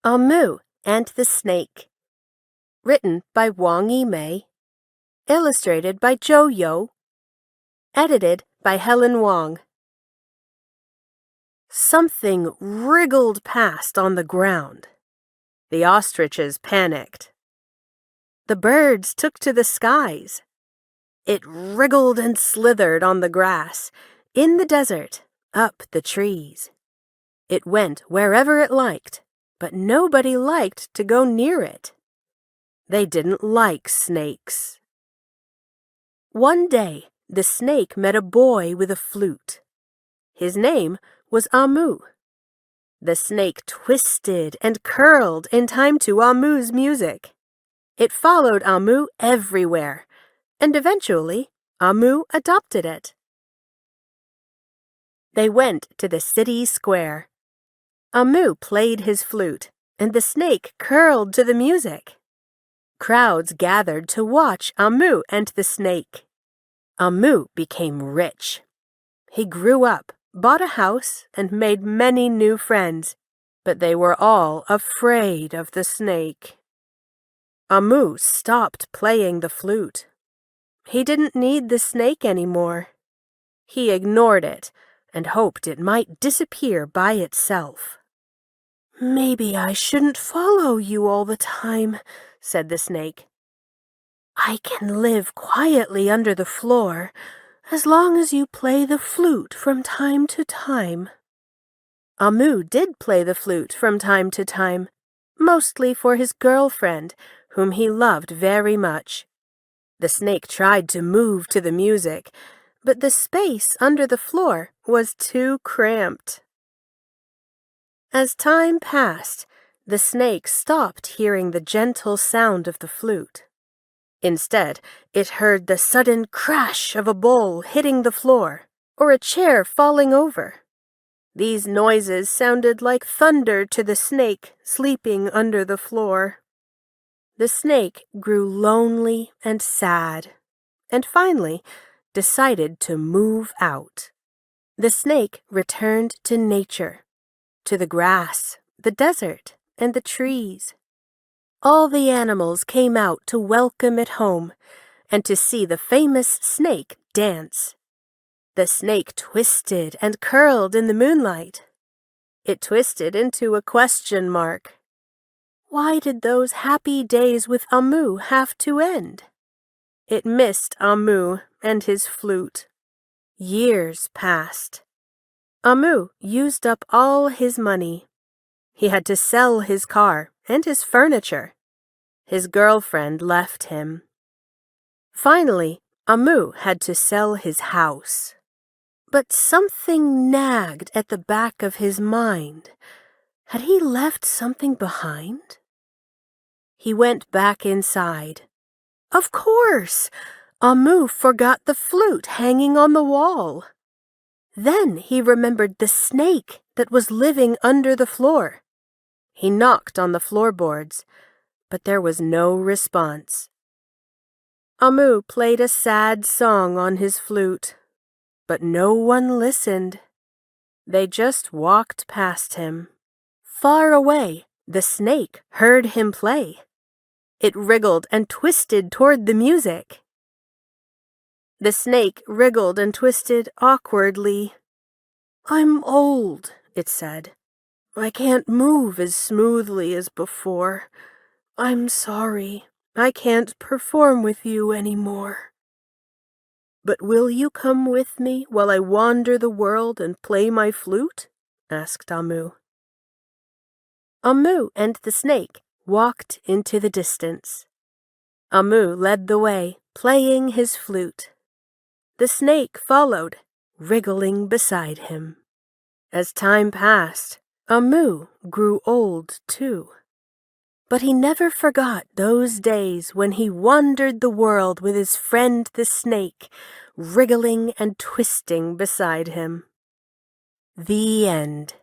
Amu and the Snake. Written by Wang Yimei. Illustrated by Zhou You. Edited by Helen Wang. Something wriggled past on the ground. The ostriches panicked. The birds took to the skies. It wriggled and slithered on the grass, in the desert, up the trees. It went wherever it liked, but nobody liked to go near it. They didn't like snakes. One day, the snake met a boy with a flute. His name was Amu. The snake twisted and curled in time to Amu's music. It followed Amu everywhere, and eventually, Amu adopted it. They went to the city square. Amu played his flute, and the snake curled to the music. Crowds gathered to watch Amu and the snake. Amu became rich. He grew up, bought a house, and made many new friends, but they were all afraid of the snake. Amu stopped playing the flute. He didn't need the snake anymore. He ignored it and hoped it might disappear by itself. "Maybe I shouldn't follow you all the time," said the snake. "I can live quietly under the floor as long as you play the flute from time to time." Amu did play the flute from time to time, mostly for his girlfriend, whom he loved very much. The snake tried to move to the music, but the space under the floor was too cramped. As time passed, the snake stopped hearing the gentle sound of the flute. Instead, it heard the sudden crash of a bowl hitting the floor, or a chair falling over. These noises sounded like thunder to the snake sleeping under the floor. The snake grew lonely and sad, and finally decided to move out. The snake returned to nature, to the grass, the desert, and the trees. All the animals came out to welcome it home and to see the famous snake dance. The snake twisted and curled in the moonlight. It twisted into a question mark. Why did those happy days with Amu have to end? It missed Amu and his flute. Years passed. Amu used up all his money. He had to sell his car and his furniture. His girlfriend left him. Finally, Amu had to sell his house. But something nagged at the back of his mind. Had he left something behind? He went back inside. Of course! Amu forgot the flute hanging on the wall. Then he remembered the snake that was living under the floor. He knocked on the floorboards, but there was no response. Amu played a sad song on his flute, but no one listened. They just walked past him. Far away, the snake heard him play. It wriggled and twisted toward the music. The snake wriggled and twisted awkwardly. "I'm old," it said. "I can't move as smoothly as before. I'm sorry. I can't perform with you anymore." "But will you come with me while I wander the world and play my flute?" asked Amu. Amu and the snake walked into the distance. Amu led the way, playing his flute. The snake followed, wriggling beside him. As time passed, Amu grew old too. But he never forgot those days when he wandered the world with his friend the snake, wriggling and twisting beside him. The end.